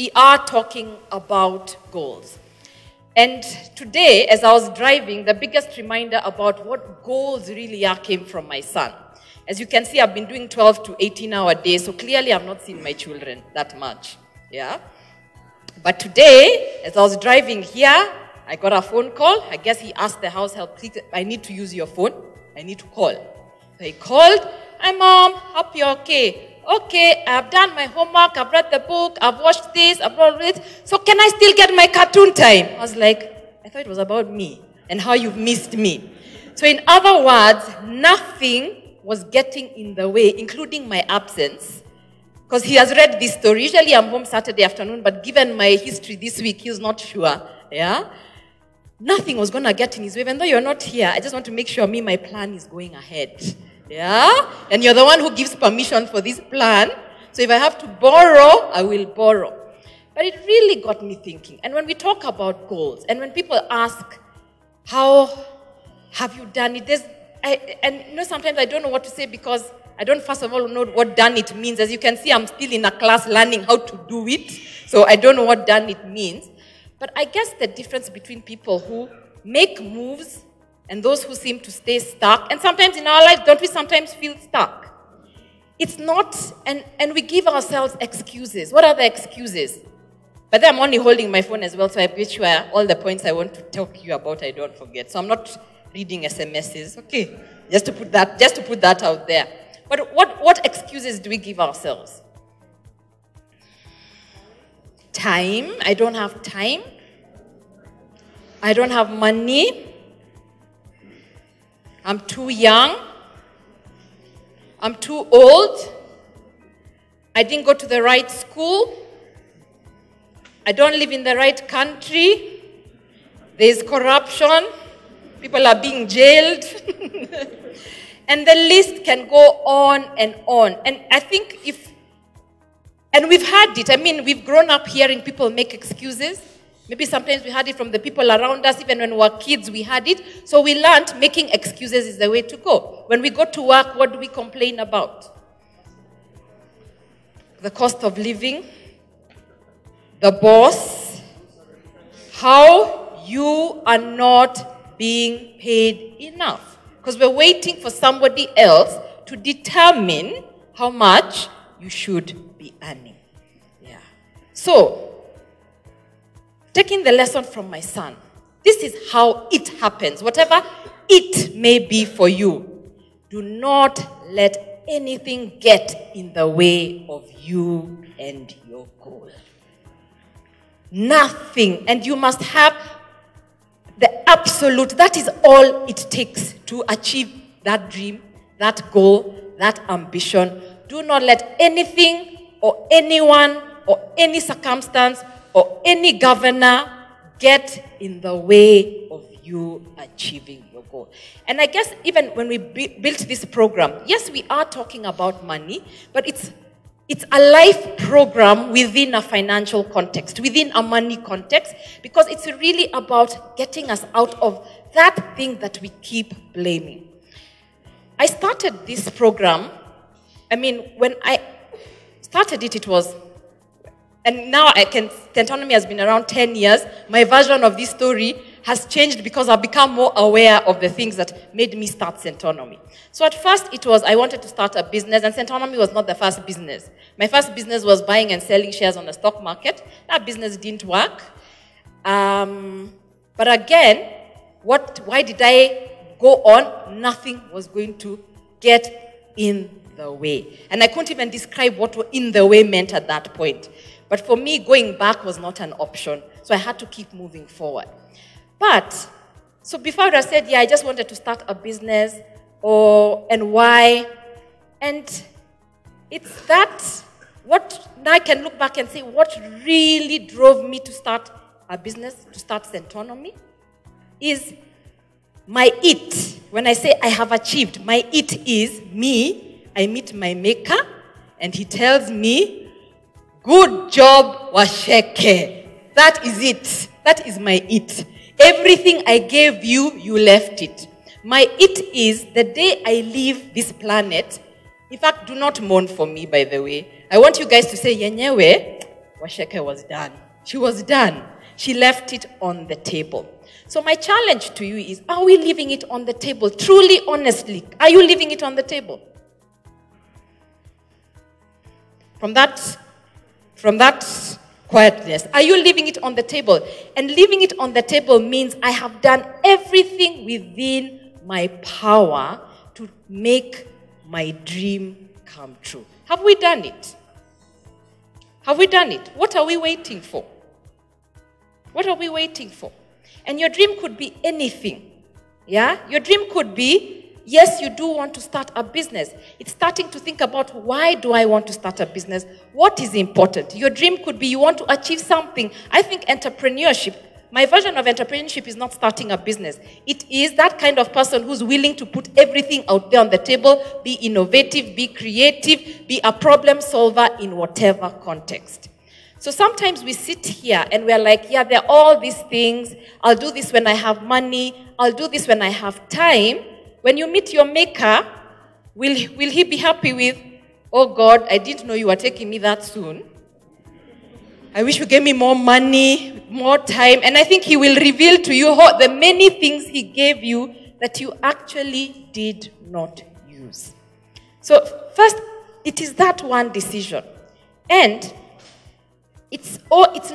we are talking about goals. And today, as I was driving, the biggest reminder about what goals really are came from my son. As you can see, I've been doing 12 to 18-hour days, so clearly I've not seen my children that much. Yeah? But today, as I was driving here, I got a phone call. I guess he asked the house help, I need to use your phone. I need to call. So he called. Hi, Mom. Hope you're okay. Okay, I've done my homework. I've read the book. I've watched this. I've read it. So can I still get my cartoon time? I was like, I thought it was about me and how you've missed me. So in other words, nothing was getting in the way, including my absence. Because he has read this story. Usually I'm home Saturday afternoon, but given my history this week, he's not sure. Yeah? Nothing was going to get in his way. Even though you're not here, I just want to make sure my plan is going ahead. Yeah? And you're the one who gives permission for this plan. So if I have to borrow, I will borrow. But it really got me thinking. And when we talk about goals, and when people ask, how have you done it? Sometimes I don't know what to say because I don't, first of all, know what done it means. As you can see, I'm still in a class learning how to do it. So I don't know what done it means. But I guess the difference between people who make moves and those who seem to stay stuck, and sometimes in our lives, don't we sometimes feel stuck? It's not, and we give ourselves excuses. What are the excuses? But then I'm only holding my phone as well, so I make sure all the points I want to talk to you about, I don't forget. So I'm not reading SMSs, okay? Just to put that out there. But what excuses do we give ourselves? Time. I don't have time. I don't have money. I'm too young. I'm too old. I didn't go to the right school. I don't live in the right country. There's corruption. People are being jailed. And the list can go on and on. And I think and we've had it. I mean, we've grown up hearing people make excuses. Maybe sometimes we had it from the people around us. Even when we were kids, we had it. So we learned making excuses is the way to go. When we go to work, what do we complain about? The cost of living, the boss, how you are not being paid enough. Because we're waiting for somebody else to determine how much you should be earning. Yeah. So, taking the lesson from my son, this is how it happens. Whatever it may be for you, do not let anything get in the way of you and your goal. Nothing. And you must have the absolute, that is all it takes to achieve that dream, that goal, that ambition. Do not let anything or anyone or any circumstance or any governor get in the way of you achieving your goal. And I guess even when we built this program, yes, we are talking about money, but it's a life program within a financial context, within a money context, because it's really about getting us out of that thing that we keep blaming. I started this program, when I started it, it was, and now Centonomy has been around 10 years. My version of this story has changed because I've become more aware of the things that made me start Centonomy. So at first it was, I wanted to start a business, and Centonomy was not the first business. My first business was buying and selling shares on the stock market. That business didn't work. But again, why did I go on? Nothing was going to get in the way. And I couldn't even describe what in the way meant at that point. But for me, going back was not an option. So I had to keep moving forward. So before I said, I just wanted to start a business, and why? And it's that, now I can look back and say, what really drove me to start a business, to start Centonomy, is my it. When I say I have achieved, my it is me. I meet my maker, and he tells me, good job, Waceke. That is it. That is my it. Everything I gave you, you left it. My it is the day I leave this planet. In fact, do not mourn for me, by the way. I want you guys to say, yenyewe, Waceke was done. She was done. She left it on the table. So my challenge to you is, are we leaving it on the table? Truly, honestly, are you leaving it on the table? From that quietness, are you leaving it on the table? And leaving it on the table means I have done everything within my power to make my dream come true. Have we done it? Have we done it? What are we waiting for? What are we waiting for? And your dream could be anything. Yeah? Your dream could be, yes, you do want to start a business. It's starting to think about, why do I want to start a business? What is important? Your dream could be you want to achieve something. I think entrepreneurship, my version of entrepreneurship is not starting a business. It is that kind of person who's willing to put everything out there on the table, be innovative, be creative, be a problem solver in whatever context. So sometimes we sit here and we're like, yeah, there are all these things. I'll do this when I have money. I'll do this when I have time. When you meet your maker, will he be happy with, oh God, I didn't know you were taking me that soon. I wish you gave me more money, more time. And I think he will reveal to you the many things he gave you that you actually did not use. So first, it is that one decision. And it's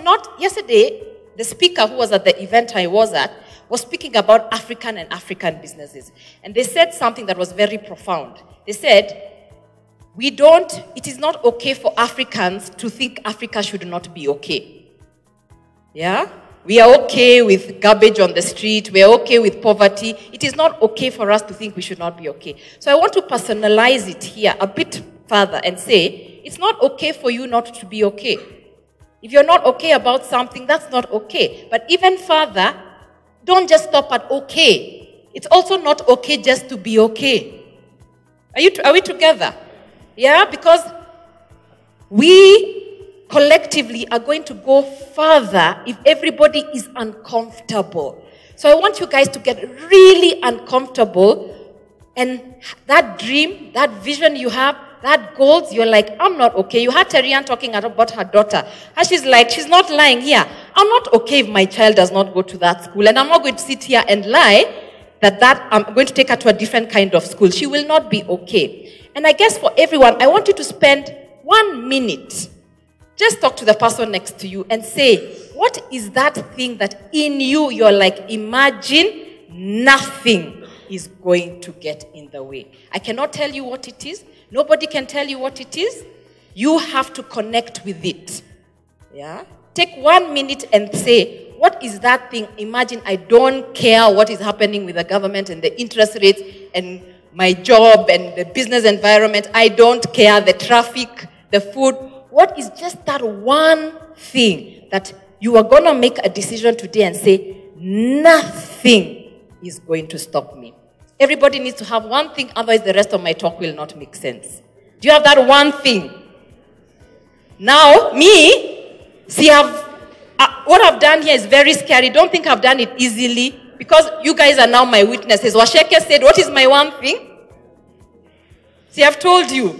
not, yesterday, the speaker who was at the event I was at was speaking about African and African businesses. And they said something that was very profound. They said, it is not okay for Africans to think Africa should not be okay. Yeah? We are okay with garbage on the street. We are okay with poverty. It is not okay for us to think we should not be okay. So I want to personalize it here a bit further and say, it's not okay for you not to be okay. If you're not okay about something, that's not okay. But even further, don't just stop at okay. It's also not okay just to be okay. Are we together? Yeah, because we collectively are going to go further if everybody is uncomfortable. So I want you guys to get really uncomfortable, and that dream, that vision you have, that goals, you're like, I'm not okay. You heard Terian talking about her daughter. And she's like, she's not lying here. I'm not okay if my child does not go to that school. And I'm not going to sit here and lie that I'm going to take her to a different kind of school. She will not be okay. And I guess for everyone, I want you to spend 1 minute. Just talk to the person next to you and say, what is that thing that in you, you're like, imagine nothing is going to get in the way. I cannot tell you what it is. Nobody can tell you what it is. You have to connect with it. Yeah? Take 1 minute and say, what is that thing? Imagine I don't care what is happening with the government and the interest rates and my job and the business environment. I don't care, the traffic, the food. What is just that one thing that you are going to make a decision today and say, nothing is going to stop me? Everybody needs to have one thing, otherwise the rest of my talk will not make sense. Do you have that one thing? Now, what I've done here is very scary. Don't think I've done it easily, because you guys are now my witnesses. Waceke said, what is my one thing? See, I've told you.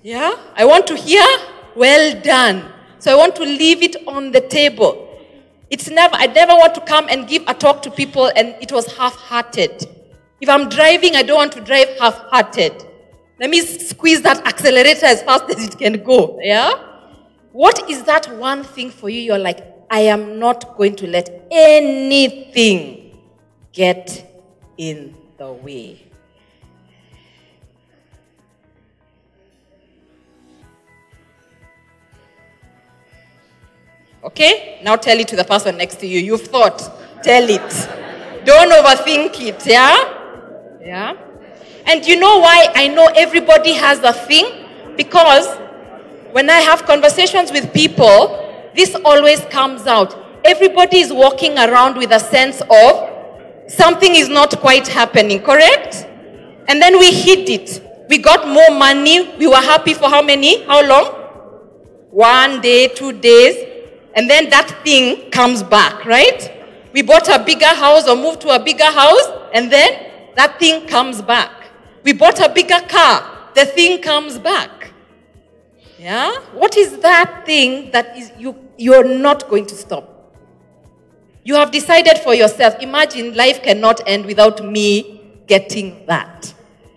Yeah? I want to hear, well done. So I want to leave it on the table. I never want to come and give a talk to people and it was half-hearted. If I'm driving, I don't want to drive half-hearted. Let me squeeze that accelerator as fast as it can go. Yeah? What is that one thing for you? You're like, I am not going to let anything get in the way. Okay? Now tell it to the person next to you. You've thought. Tell it. Don't overthink it, yeah? Yeah? And you know why I know everybody has a thing? Because when I have conversations with people, this always comes out. Everybody is walking around with a sense of something is not quite happening, correct? And then we hid it. We got more money. We were happy for how many? How long? 1 day, 2 days. And then that thing comes back, right? We bought a bigger house or moved to a bigger house, and then that thing comes back. We bought a bigger car. The thing comes back. Yeah? What is that thing that is you're not going to stop? You have decided for yourself. Imagine life cannot end without me getting that.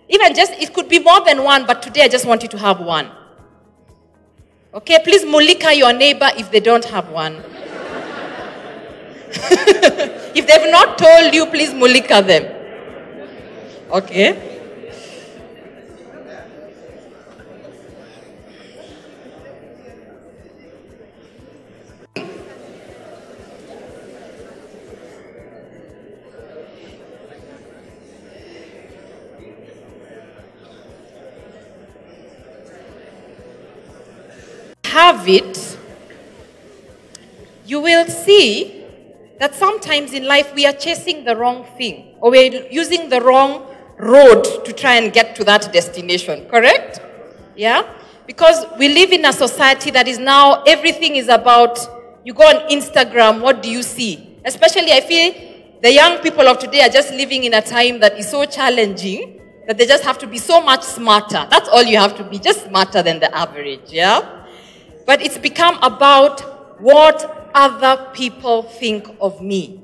Even just, it could be more than one, but today I just want you to have one. Okay, please mulika your neighbor if they don't have one. If they've not told you, please mulika them. Okay? Have it, you will see that sometimes in life we are chasing the wrong thing, or we're using the wrong road to try and get to that destination, correct? Yeah? Because we live in a society that is now, everything is about, you go on Instagram, what do you see? Especially I feel the young people of today are just living in a time that is so challenging that they just have to be so much smarter. That's all you have to be, just smarter than the average, yeah? But it's become about what other people think of me.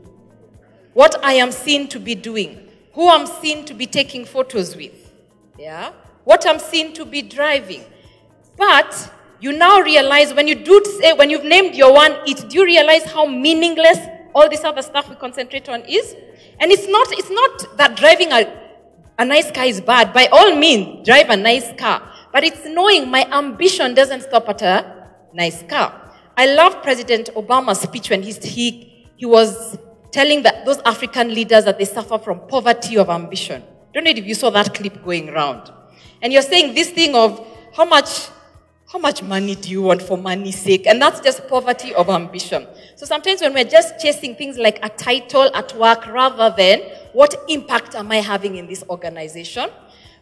What I am seen to be doing. Who I'm seen to be taking photos with. Yeah? What I'm seen to be driving. But you now realize when you've named your one it, do you realize how meaningless all this other stuff we concentrate on is? And it's not that driving a nice car is bad. By all means, drive a nice car. But it's knowing my ambition doesn't stop at a nice car. I love President Obama's speech when he was telling those African leaders that they suffer from poverty of ambition. Don't know if you saw that clip going around. And you're saying this thing of how much money do you want for money's sake? And that's just poverty of ambition. So sometimes when we're just chasing things like a title at work rather than what impact am I having in this organization?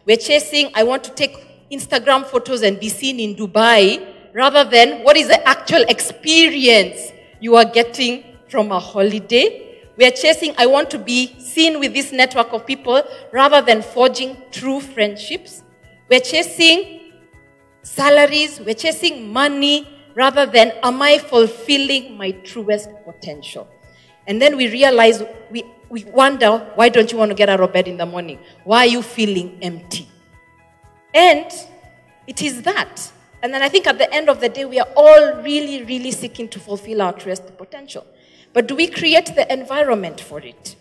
We're chasing, I want to take Instagram photos and be seen in Dubai, rather than what is the actual experience you are getting from a holiday. We are chasing, I want to be seen with this network of people, rather than forging true friendships. We're chasing salaries, we're chasing money, rather than am I fulfilling my truest potential? And then we realize, we wonder, why don't you want to get out of bed in the morning? Why are you feeling empty? And it is that. And then I think at the end of the day, we are all really, really seeking to fulfill our truest potential. But do we create the environment for it?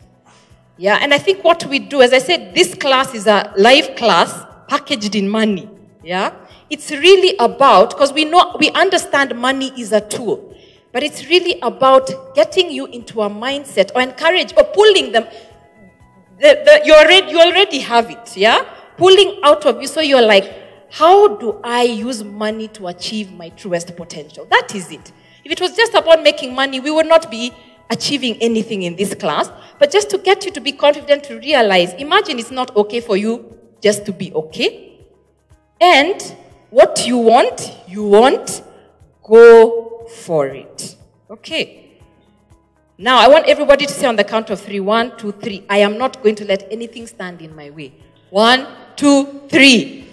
Yeah, and I think what we do, as I said, this class is a live class packaged in money. Yeah, it's really about, because we understand money is a tool, but it's really about getting you into a mindset or encourage or pulling them. You already have it, yeah? Pulling out of you so you're like, how do I use money to achieve my truest potential? That is it. If it was just about making money, we would not be achieving anything in this class. But just to get you to be confident to realize, imagine it's not okay for you just to be okay. And what you want, go for it. Okay. Now, I want everybody to say on the count of 3. 1, 2, 3. I am not going to let anything stand in my way. 1, 2, 3.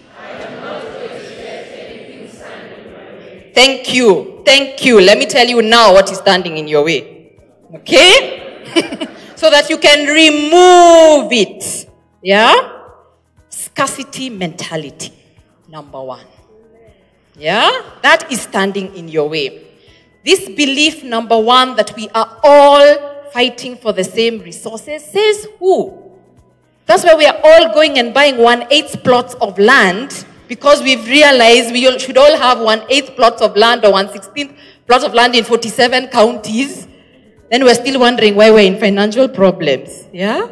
Thank you. Thank you. Let me tell you now what is standing in your way. Okay? So that you can remove it. Yeah? Scarcity mentality. Number 1. Yeah? That is standing in your way. This belief, number 1, that we are all fighting for the same resources, says who? That's why we are all going and buying 1/8 plots of land, because we've realized we should all have 1/8 plots of land or 1/16 plots of land in 47 counties. Then we're still wondering why we're in financial problems. Yeah?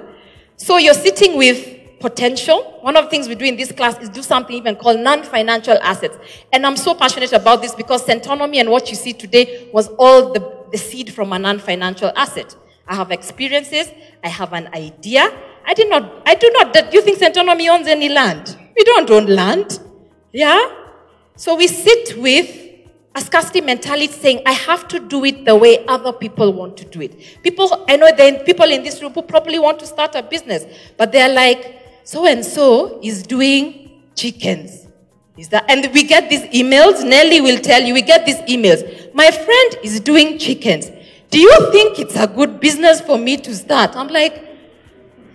So you're sitting with potential. One of the things we do in this class is do something even called non-financial assets. And I'm so passionate about this because Centonomy and what you see today was all the seed from a non-financial asset. I have experiences. I have an idea. I do not. Do you think Centonomy owns any land? We don't own land. Yeah? So we sit with a scarcity mentality saying, I have to do it the way other people want to do it. I know there are people in this room who probably want to start a business, but they're like, so-and-so is doing chickens. Is that, and we get these emails, Nelly will tell you, we get these emails. My friend is doing chickens. Do you think it's a good business for me to start? I'm like,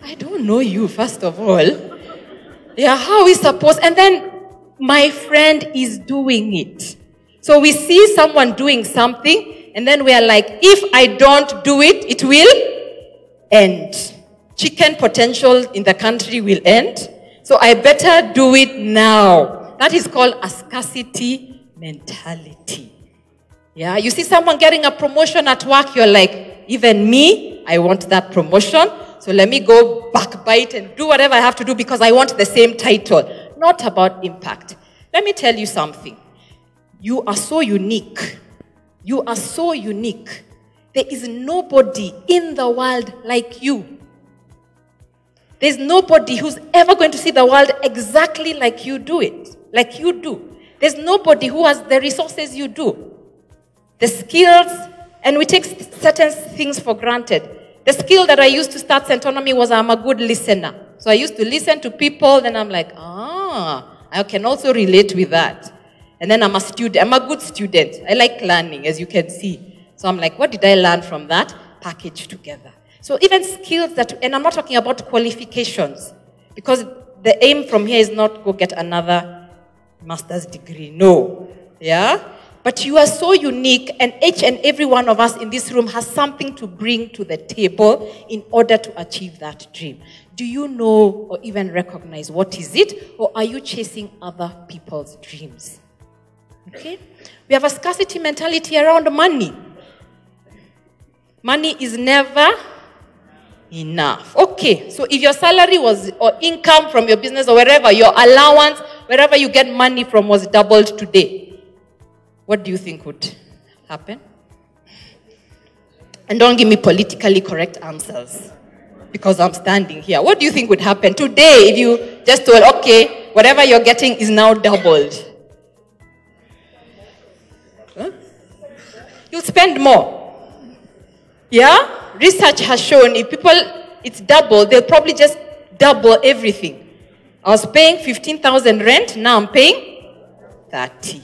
I don't know you, first of all. Yeah, how is supposed? And then my friend is doing it. So we see someone doing something, and then we are like, if I don't do it, it will end. Chicken potential in the country will end. So I better do it now. That is called a scarcity mentality. Yeah, you see someone getting a promotion at work, you're like, even me, I want that promotion. So let me go backbite and do whatever I have to do because I want the same title. Not about impact. Let me tell you something. You are so unique. You are so unique. There is nobody in the world like you. There's nobody who's ever going to see the world exactly like you do it. Like you do. There's nobody who has the resources you do. The skills, and we take certain things for granted. The skill that I used to start Centonomy was I'm a good listener. So I used to listen to people, then I'm like, I can also relate with that. And then I'm a student. I'm a good student. I like learning, as you can see. So I'm like, what did I learn from that? Package together. So even skills that, and I'm not talking about qualifications, because the aim from here is not go get another master's degree. No. Yeah? But you are so unique, and each and every one of us in this room has something to bring to the table in order to achieve that dream. Do you know or even recognize what is it, or are you chasing other people's dreams? Okay? We have a scarcity mentality around money. Money is never enough. Okay, so if your salary was, or income from your business or wherever, your allowance, wherever you get money from was doubled today, what do you think would happen? And don't give me politically correct answers, because I'm standing here. What do you think would happen today if you just told, okay, whatever you're getting is now doubled? Huh? You'll spend more. Yeah? Research has shown if people, it's double, they'll probably just double everything. I was paying 15,000 rent, now I'm paying 30.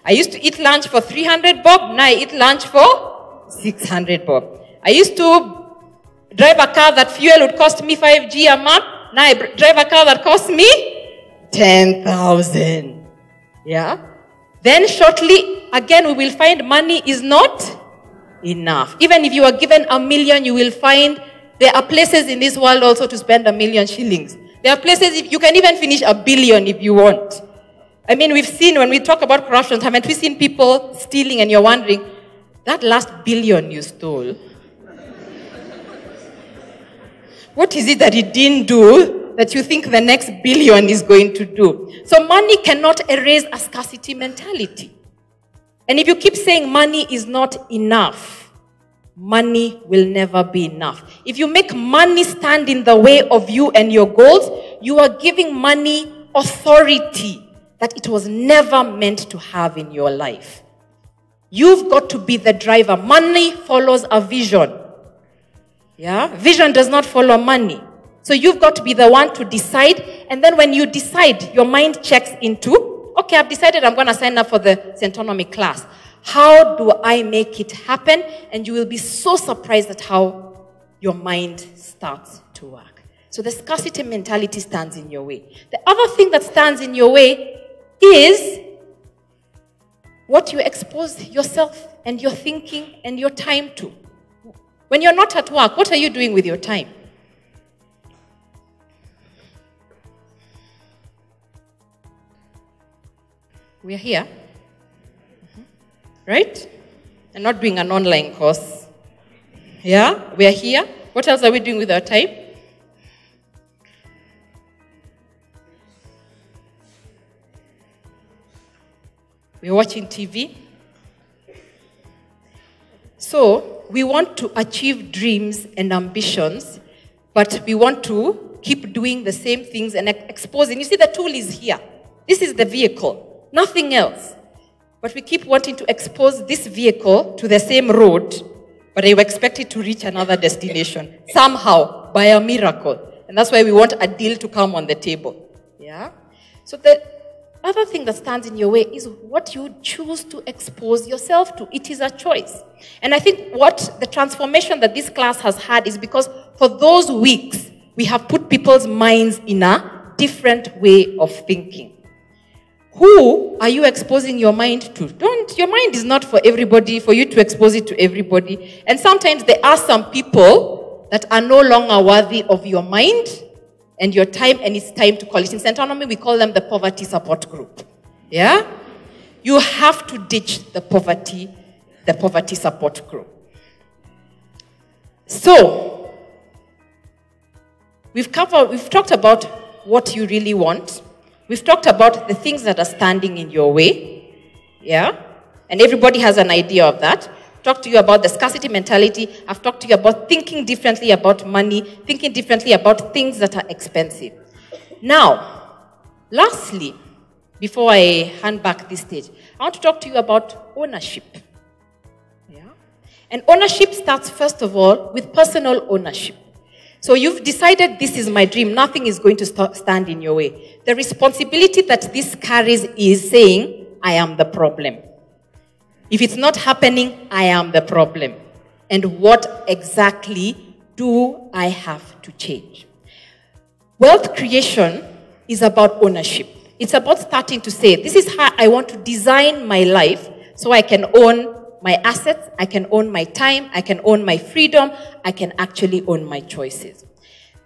I used to eat lunch for 300 bob, now I eat lunch for 600 bob. I used to drive a car that fuel would cost me 5G a month, now I drive a car that costs me 10,000. Yeah? Then shortly, again, we will find money is not enough. Even if you are given 1 million, you will find there are places in this world also to spend 1 million shillings. There are places if you can even finish 1 billion if you want. I mean, we've seen when we talk about corruption, haven't we seen people stealing and you're wondering, that last billion you stole, what is it that it didn't do that you think the next billion is going to do? So money cannot erase a scarcity mentality. And if you keep saying money is not enough, money will never be enough. If you make money stand in the way of you and your goals, you are giving money authority that it was never meant to have in your life. You've got to be the driver. Money follows a vision. Yeah? Vision does not follow money. So you've got to be the one to decide, and then when you decide, your mind checks into, okay, I've decided I'm going to sign up for the Centonomy class. How do I make it happen? And you will be so surprised at how your mind starts to work. So the scarcity mentality stands in your way. The other thing that stands in your way is what you expose yourself and your thinking and your time to. When you're not at work, what are you doing with your time? We're here, right? And not doing an online course. Yeah, we're here. What else are we doing with our time? We're watching TV. So, we want to achieve dreams and ambitions, but we want to keep doing the same things and exposing. You see, the tool is here. This is the vehicle, nothing else. But we keep wanting to expose this vehicle to the same road, but you expect it to reach another destination, somehow, by a miracle. And that's why we want a deal to come on the table. Yeah? So other thing that stands in your way is what you choose to expose yourself to. It is a choice. And I think what the transformation that this class has had is because for those weeks, we have put people's minds in a different way of thinking. Who are you exposing your mind to? Your mind is not for everybody, for you to expose it to everybody. And sometimes there are some people that are no longer worthy of your mind and your time, and it's time to call it. In Centonomy, we call them the poverty support group. Yeah? You have to ditch the poverty support group. So, we've talked about what you really want. We've talked about the things that are standing in your way. Yeah? And everybody has an idea of that. I've talked to you about the scarcity mentality. I've talked to you about thinking differently about money, thinking differently about things that are expensive. Now, lastly, before I hand back this stage, I want to talk to you about ownership. Yeah? And ownership starts, first of all, with personal ownership. So you've decided this is my dream. Nothing is going to stand in your way. The responsibility that this carries is saying, I am the problem. If it's not happening, I am the problem. And what exactly do I have to change? Wealth creation is about ownership. It's about starting to say, this is how I want to design my life so I can own my assets, I can own my time, I can own my freedom, I can actually own my choices.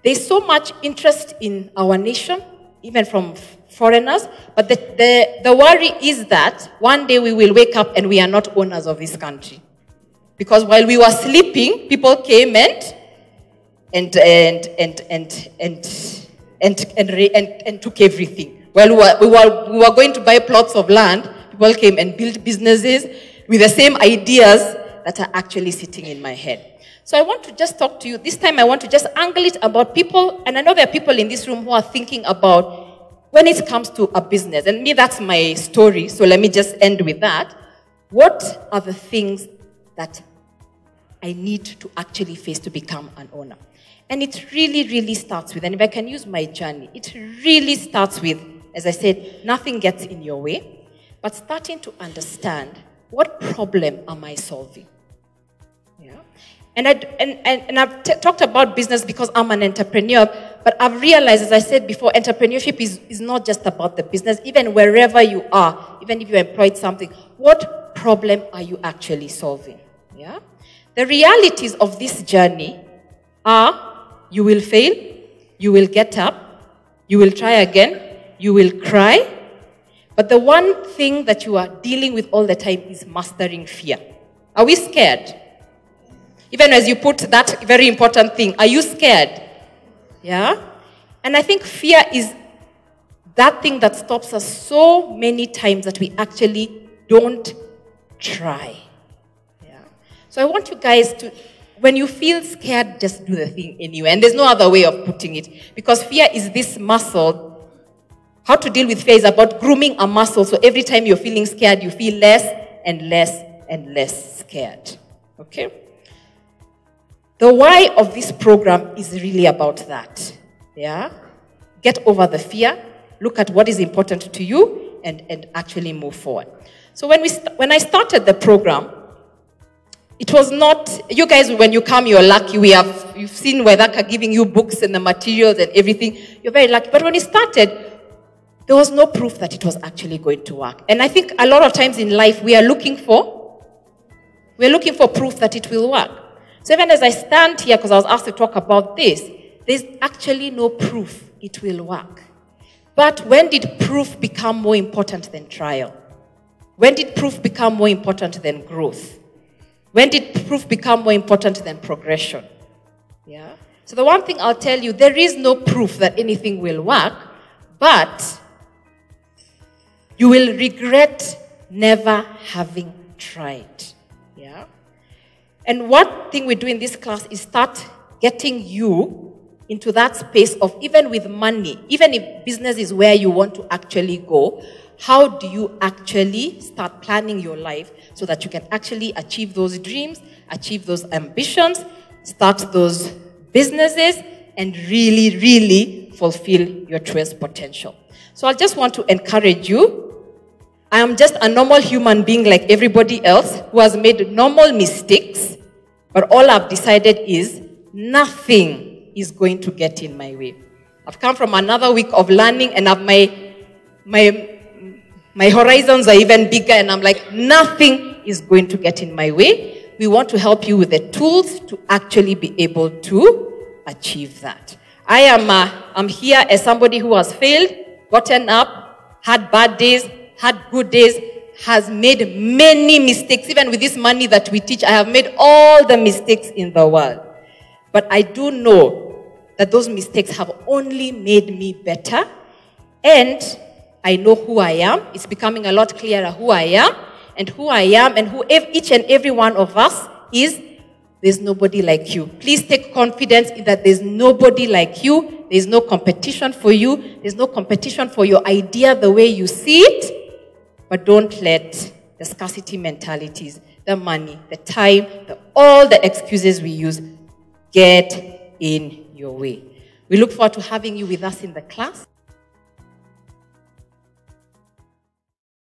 There's so much interest in our nation, even from foreigners, but the worry is that one day we will wake up and we are not owners of this country. Because while we were sleeping, people came and took everything. While we were going to buy plots of land, people came and built businesses with the same ideas that are actually sitting in my head. So I want to just talk to you. This time I want to just angle it about people, and I know there are people in this room who are thinking about when it comes to a business. And me, that's my story, so let me just end with that. What are the things that I need to actually face to become an owner? And it really, really starts with, and if I can use my journey, it really starts with, as I said, nothing gets in your way, but starting to understand, what problem am I solving? Yeah. And I've talked about business because I'm an entrepreneur, but I've realized, as I said before, entrepreneurship is not just about the business. Even wherever you are, even if you're employed something, what problem are you actually solving? Yeah. The realities of this journey are, you will fail, you will get up, you will try again, you will cry. But the one thing that you are dealing with all the time is mastering fear. Are we scared? Even as you put that very important thing, are you scared? Yeah? And I think fear is that thing that stops us so many times that we actually don't try. Yeah? So I want you guys to, when you feel scared, just do the thing anyway. And there's no other way of putting it. Because fear is this muscle. How to deal with fear is about grooming a muscle. So every time you're feeling scared, you feel less and less and less scared. Okay? The why of this program is really about that. Yeah? Get over the fear, look at what is important to you, and actually move forward. So when I started the program, it was not, you guys, when you come, you're lucky. You've seen Waceke giving you books and the materials and everything. You're very lucky. But when it started, there was no proof that it was actually going to work. And I think a lot of times in life, we're looking for proof that it will work. So even as I stand here, because I was asked to talk about this, there's actually no proof it will work. But when did proof become more important than trial? When did proof become more important than growth? When did proof become more important than progression? Yeah. So the one thing I'll tell you, there is no proof that anything will work, but you will regret never having tried. Yeah? And one thing we do in this class is start getting you into that space of, even with money, even if business is where you want to actually go, how do you actually start planning your life so that you can actually achieve those dreams, achieve those ambitions, start those businesses, and really, really fulfill your truest potential. So I just want to encourage you. I am just a normal human being like everybody else who has made normal mistakes, but all I've decided is nothing is going to get in my way. I've come from another week of learning, and my horizons are even bigger, and I'm like, nothing is going to get in my way. We want to help you with the tools to actually be able to achieve that. I'm here as somebody who has failed, gotten up, had bad days, had good days, has made many mistakes. Even with this money that we teach, I have made all the mistakes in the world. But I do know that those mistakes have only made me better, and I know who I am. It's becoming a lot clearer who I am, and who I am, and who each and every one of us is. There's nobody like you. Please take confidence in that there's nobody like you. There's no competition for you. There's no competition for your idea the way you see it. But don't let the scarcity mentalities, the money, the time, all the excuses we use get in your way. We look forward to having you with us in the class.